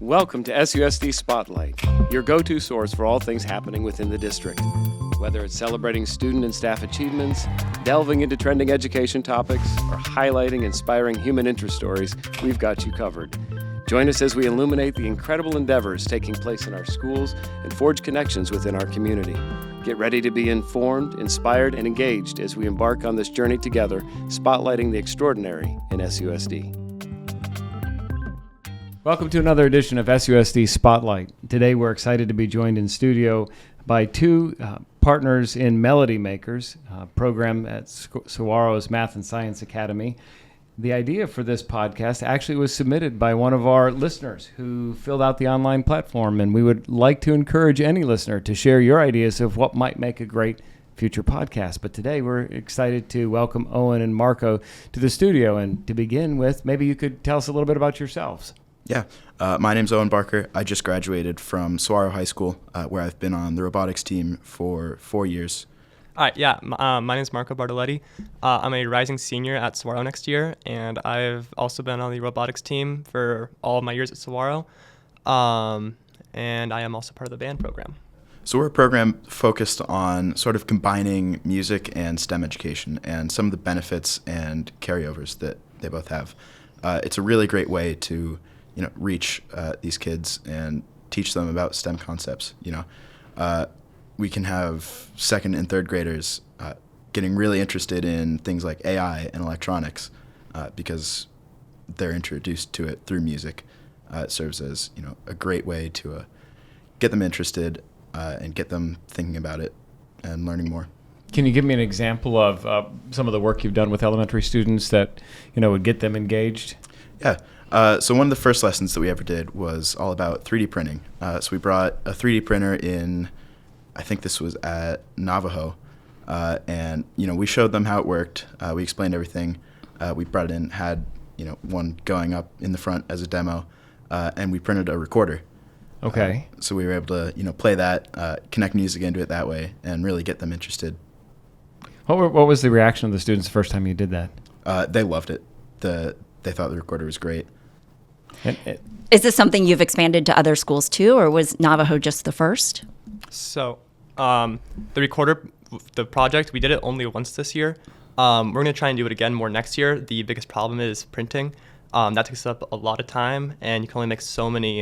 Welcome to SUSD Spotlight, your go-to source for all things happening within the district. Whether it's celebrating student and staff achievements, delving into trending education topics, or highlighting inspiring human interest stories, we've got you covered. Join us as we illuminate the incredible endeavors taking place in our schools and forge connections within our community. Get ready to be informed, inspired, and engaged as we embark on this journey together, spotlighting the extraordinary in SUSD. Welcome to another edition of SUSD Spotlight. Today we're excited to be joined in studio by two partners in Melody Makers, program at Saguaro's Math and Science Academy. The idea for this podcast actually was submitted by one of our listeners who filled out the online platform, and we would like to encourage any listener to share your ideas of what might make a great future podcast. But today we're excited to welcome Owen and Marco to the studio. And to begin with, maybe you could tell us a little bit about yourselves. Yeah, my name's Owen Barker. I just graduated from Saguaro High School, where I've been on the robotics team for 4 years. All right, my name's Marco Bartoletti. I'm a rising senior at Saguaro next year, and I've also been on the robotics team for all of my years at Saguaro, and I am also part of the band program. So we're a program focused on sort of combining music and STEM education and some of the benefits and carryovers that they both have. It's a really great way to reach these kids and teach them about STEM concepts. We can have second and third graders getting really interested in things like AI and electronics because they're introduced to it through music. It serves as a great way to get them interested and get them thinking about it and learning more. Can you give me an example of some of the work you've done with elementary students that would get them engaged? Yeah. So one of the first lessons that we ever did was all about 3D printing. So we brought a 3D printer in, I think this was at Navajo, and we showed them how it worked. We explained everything. We brought it in, had one going up in the front as a demo, and we printed a recorder. Okay. So we were able to play that, connect music into it that way, and really get them interested. What was the reaction of the students the first time you did that? They loved it. They thought the recorder was great. Is this something you've expanded to other schools too, or was Navajo just the first? So the recorder, the project, we did it only once this year. We're going to try and do it again more next year. The biggest problem is printing. That takes up a lot of time, and you can only make so many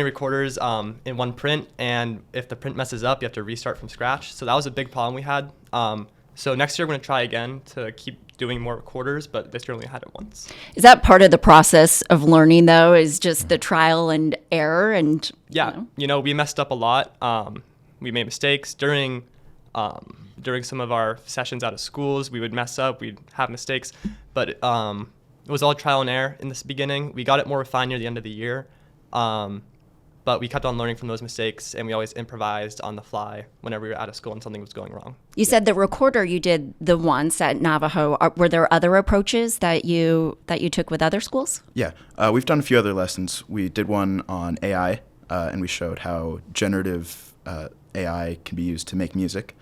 recorders in one print, and if the print messes up, you have to restart from scratch. So that was a big problem we had. So next year we're going to try again to keep doing more recorders, but this year only had it once. Is that part of the process of learning, though, is just the trial and error? And yeah, we messed up a lot. We made mistakes during some of our sessions out of schools. We would mess up, we'd have mistakes, but it was all trial and error in this beginning. We got it more refined near the end of the year, but we kept on learning from those mistakes, and we always improvised on the fly whenever we were out of school and something was going wrong. You said the recorder you did the once at Navajo. Were there other approaches that you took with other schools? Yeah, we've done a few other lessons. We did one on AI, and we showed how generative AI can be used to make music.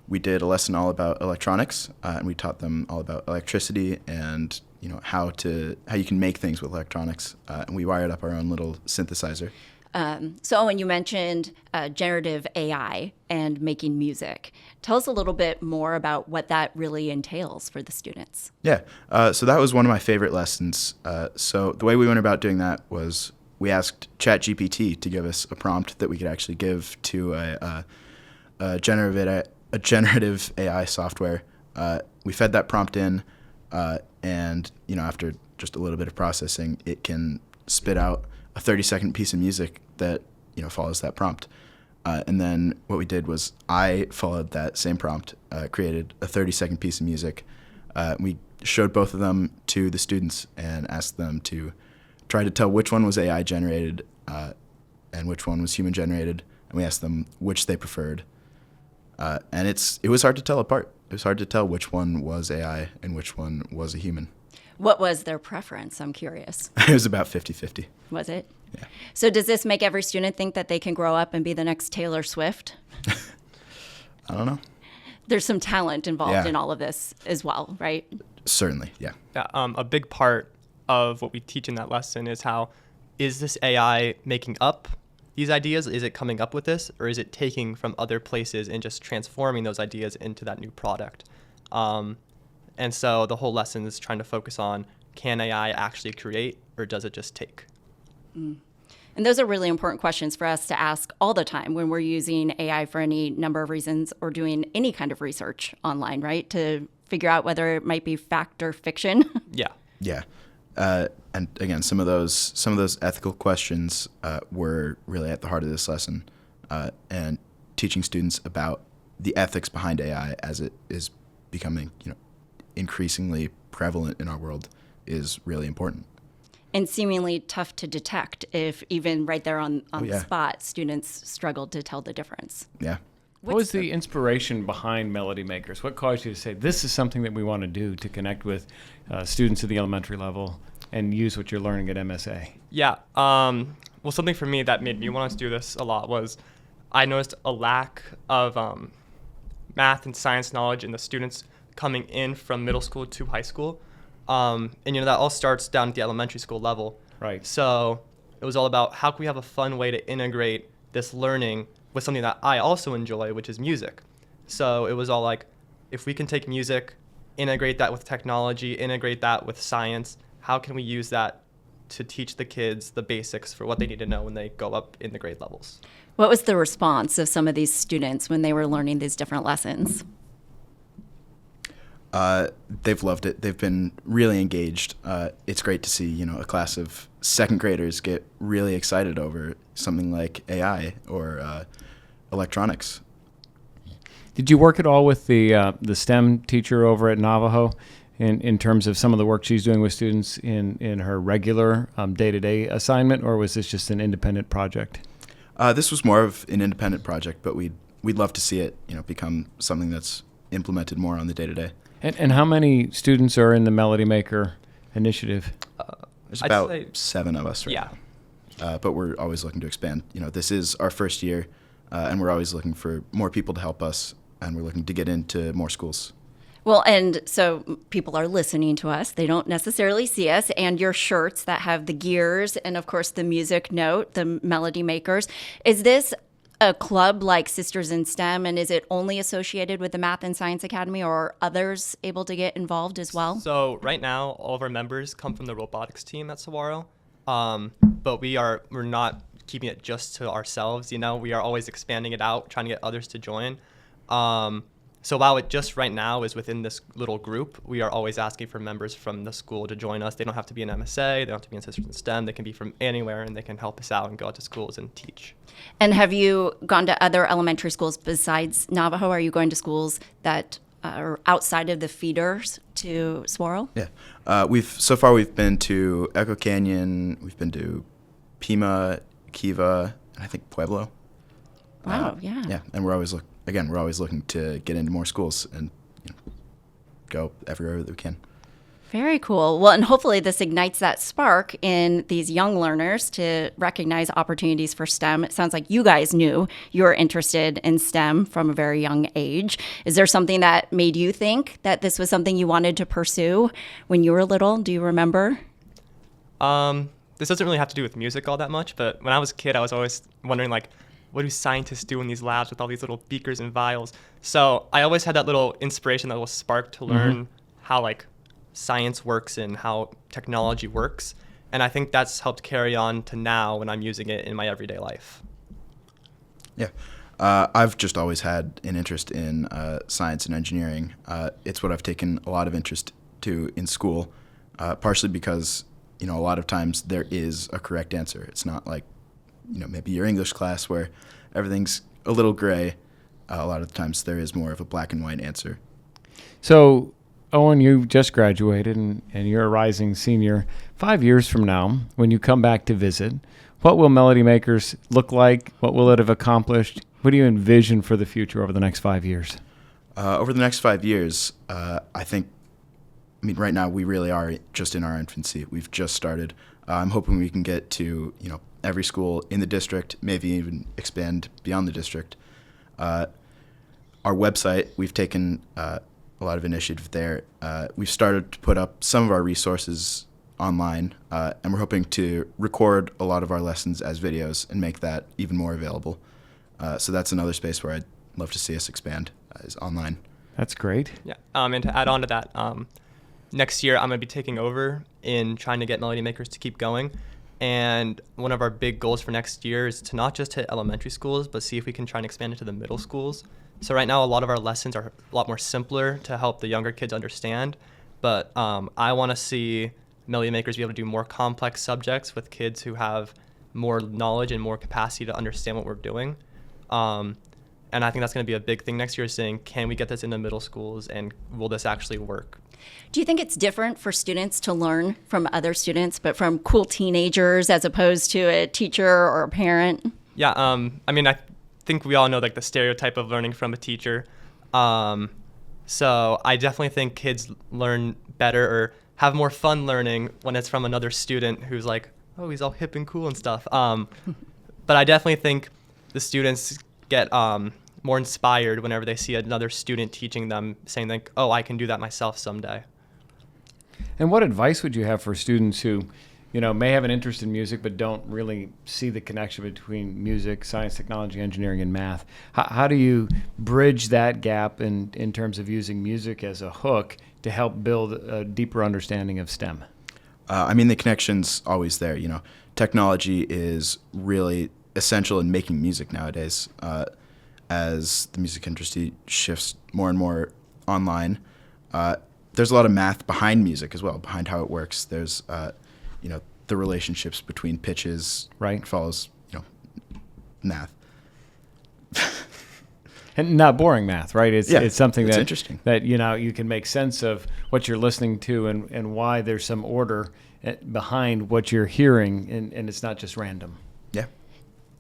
We did a lesson all about electronics, and we taught them all about electricity and how you can make things with electronics. And we wired up our own little synthesizer. So Owen, you mentioned generative AI and making music. Tell us a little bit more about what that really entails for the students. Yeah, so that was one of my favorite lessons. So the way we went about doing that was we asked ChatGPT to give us a prompt that we could actually give to a generative AI software. We fed that prompt in, and after just a little bit of processing, it can spit out a 30-second piece of music that follows that prompt. And then what we did was I followed that same prompt, created a 30-second piece of music. We showed both of them to the students and asked them to try to tell which one was AI generated and which one was human generated, and we asked them which they preferred. And it was hard to tell apart. It was hard to tell which one was AI and which one was a human. What was their preference? I'm curious. It was about 50-50. Was it? Yeah. So does this make every student think that they can grow up and be the next Taylor Swift? I don't know. There's some talent involved in all of this as well, right? Certainly, yeah. Yeah, a big part of what we teach in that lesson is how is this AI making up these ideas? Is it coming up with this, or is it taking from other places and just transforming those ideas into that new product? And so the whole lesson is trying to focus on, can AI actually create, or does it just take? And those are really important questions for us to ask all the time when we're using AI for any number of reasons or doing any kind of research online, right? To figure out whether it might be fact or fiction. Yeah. Yeah. And again, some of those ethical questions were really at the heart of this lesson, and teaching students about the ethics behind AI as it is becoming, increasingly prevalent in our world is really important. And seemingly tough to detect if even right there on the yeah. spot, students struggled to tell the difference. Yeah. What was the inspiration behind Melody Makers? What caused you to say, this is something that we want to do to connect with students at the elementary level and use what you're learning at MSA? Yeah. Well, something for me that made me want to do this a lot was I noticed a lack of math and science knowledge in the students coming in from middle school to high school. And, that all starts down at the elementary school level. Right. So it was all about how can we have a fun way to integrate this learning with something that I also enjoy, which is music. So it was all like, if we can take music, integrate that with technology, integrate that with science, how can we use that to teach the kids the basics for what they need to know when they go up in the grade levels? What was the response of some of these students when they were learning these different lessons? They've loved it. They've been really engaged. It's great to see, a class of second graders get really excited over something like AI or electronics. Did you work at all with the STEM teacher over at Navajo in terms of some of the work she's doing with students in her regular day-to-day assignment, or was this just an independent project? This was more of an independent project, but we'd love to see it, become something that's implemented more on the day-to-day. And how many students are in the Melody Maker initiative? There's I'd about say 7 of us right Yeah. now. But we're always looking to expand. This is our first year, and we're always looking for more people to help us, and we're looking to get into more schools. Well, and so people are listening to us. They don't necessarily see us. And your shirts that have the gears and, of course, the music note, the Melody Makers. Is this a club like Sisters in STEM, and is it only associated with the Math and Science Academy, or are others able to get involved as well? So right now, all of our members come from the robotics team at Saguaro, but we're not keeping it just to ourselves. We are always expanding it out, trying to get others to join. So while it just right now is within this little group, we are always asking for members from the school to join us. They don't have to be in MSA, they don't have to be in Sisters in STEM, they can be from anywhere, and they can help us out and go out to schools and teach. And have you gone to other elementary schools besides Navajo? Are you going to schools that are outside of the feeders to Saguaro? Yeah. We've been to Echo Canyon, we've been to Pima, Kiva, and I think Pueblo. Wow, yeah. Yeah, and we're always looking to get into more schools and go everywhere that we can. Very cool. Well, and hopefully this ignites that spark in these young learners to recognize opportunities for STEM. It sounds like you guys knew you were interested in STEM from a very young age. Is there something that made you think that this was something you wanted to pursue when you were little? Do you remember? This doesn't really have to do with music all that much, but when I was a kid, I was always wondering, what do scientists do in these labs with all these little beakers and vials? So I always had that little inspiration, that little spark to learn how science works and how technology works. And I think that's helped carry on to now when I'm using it in my everyday life. Yeah. I've just always had an interest in science and engineering. It's what I've taken a lot of interest to in school, partially because, a lot of times there is a correct answer. It's not like, maybe your English class where everything's a little gray. A lot of the times there is more of a black and white answer. So, Owen, you just graduated and you're a rising senior. 5 years from now, when you come back to visit, what will Melody Makers look like? What will it have accomplished? What do you envision for the future over the next 5 years? Over the next 5 years, right now we really are just in our infancy. We've just started. I'm hoping we can get to, every school in the district, maybe even expand beyond the district. Our website, we've taken a lot of initiative there. We've started to put up some of our resources online, and we're hoping to record a lot of our lessons as videos and make that even more available. So that's another space where I'd love to see us expand, is online. That's great. Yeah. And to add on to that, next year I'm going to be taking over in trying to get Melody Makers to keep going. And one of our big goals for next year is to not just hit elementary schools, but see if we can try and expand into the middle schools. So right now, a lot of our lessons are a lot more simpler to help the younger kids understand. But I want to see Melody Makers be able to do more complex subjects with kids who have more knowledge and more capacity to understand what we're doing. And I think that's going to be a big thing next year, is saying, can we get this into middle schools, and will this actually work? Do you think it's different for students to learn from other students, but from cool teenagers as opposed to a teacher or a parent? Yeah, I mean, I think we all know like the stereotype of learning from a teacher. So I definitely think kids learn better or have more fun learning when it's from another student who's like, oh, he's all hip and cool and stuff. But I definitely think the students get more inspired whenever they see another student teaching them, saying like, oh, I can do that myself someday. And what advice would you have for students who, may have an interest in music but don't really see the connection between music, science, technology, engineering, and math? How do you bridge that gap in terms of using music as a hook to help build a deeper understanding of STEM? I mean, the connection's always there. Technology is really essential in making music nowadays. As the music industry shifts more and more online, there's a lot of math behind music as well, behind how it works. There's, the relationships between pitches, right, follows, math. And not boring math, right? It's something it's that interesting. That you can make sense of what you're listening to and why there's some order behind what you're hearing, and it's not just random. Yeah.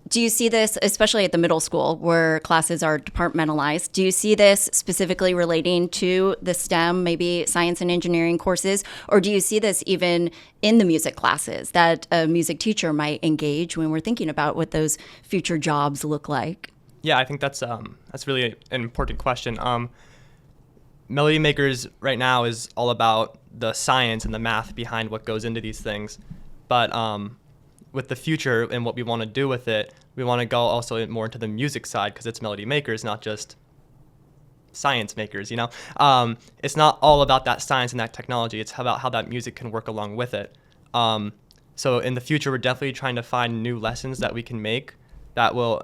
Do you see this, especially at the middle school where classes are departmentalized, do you see this specifically relating to the STEM, maybe science and engineering courses, or do you see this even in the music classes that a music teacher might engage when we're thinking about what those future jobs look like? Yeah, I think that's really an important question. Melody Makers right now is all about the science and the math behind what goes into these things, but with the future and what we want to do with it, we want to go also more into the music side, because it's Melody Makers, not just science makers, It's not all about that science and that technology. It's about how that music can work along with it. So in the future, we're definitely trying to find new lessons that we can make that will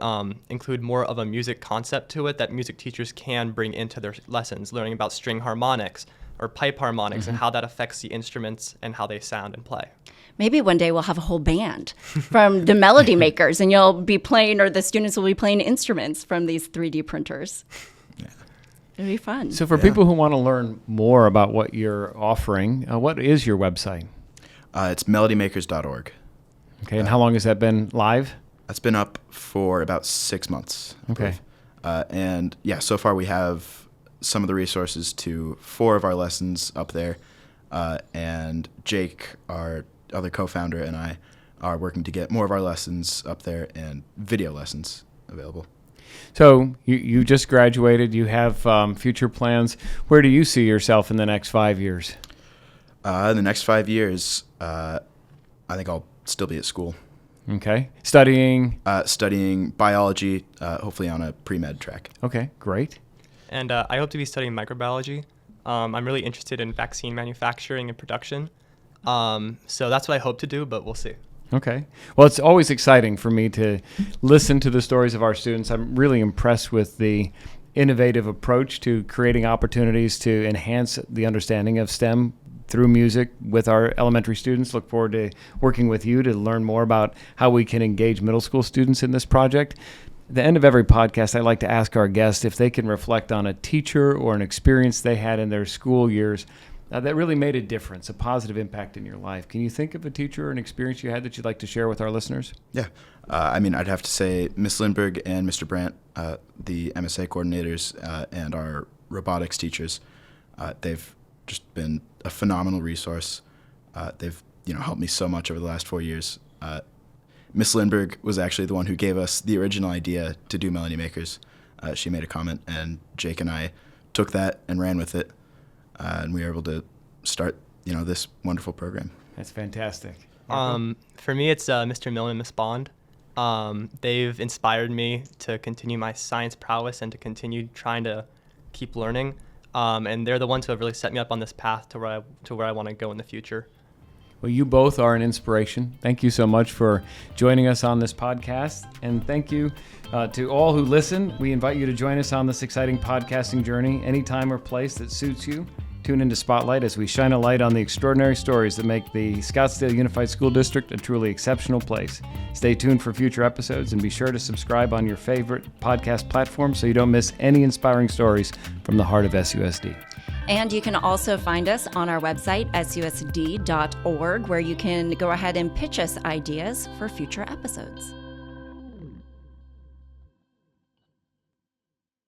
include more of a music concept to it that music teachers can bring into their lessons, learning about string harmonics or pipe harmonics and how that affects the instruments and how they sound and play. Maybe one day we'll have a whole band from the Melody Makers, and you'll be playing, or the students will be playing instruments from these 3D printers. Yeah. It'll be fun. So for people who want to learn more about what you're offering, what is your website? It's melodymakers.org. Okay, and how long has that been live? That's been up for about 6 months. Okay. And so far we have some of the resources to 4 of our lessons up there. And Jake, our other co-founder, and I are working to get more of our lessons up there and video lessons available. So you just graduated. You have future plans. Where do you see yourself in the next 5 years? In the next 5 years, I think I'll still be at school. Okay. Studying? Studying biology, hopefully on a pre-med track. Okay, great. And I hope to be studying microbiology. I'm really interested in vaccine manufacturing and production. So that's what I hope to do, but we'll see. Okay. Well, it's always exciting for me to listen to the stories of our students. I'm really impressed with the innovative approach to creating opportunities to enhance the understanding of STEM through music with our elementary students. Look forward to working with you to learn more about how we can engage middle school students in this project. At the end of every podcast, I like to ask our guests if they can reflect on a teacher or an experience they had in their school years that really made a difference, a positive impact in your life. Can you think of a teacher or an experience you had that you'd like to share with our listeners? Yeah. I'd have to say Miss Lindberg and Mr. Brandt, the MSA coordinators and our robotics teachers. They've just been a phenomenal resource. They've helped me so much over the last 4 years. Miss Lindberg was actually the one who gave us the original idea to do Melody Makers. She made a comment, and Jake and I took that and ran with it. And we were able to start, this wonderful program. That's fantastic. For me, it's Mr. Millen and Miss Bond. They've inspired me to continue my science prowess and to continue trying to keep learning. And they're the ones who have really set me up on this path to where I want to go in the future. Well, you both are an inspiration. Thank you so much for joining us on this podcast. And thank you to all who listen. We invite you to join us on this exciting podcasting journey anytime or place that suits you. Tune into Spotlight as we shine a light on the extraordinary stories that make the Scottsdale Unified School District a truly exceptional place. Stay tuned for future episodes and be sure to subscribe on your favorite podcast platform so you don't miss any inspiring stories from the heart of SUSD. And you can also find us on our website, susd.org, where you can go ahead and pitch us ideas for future episodes.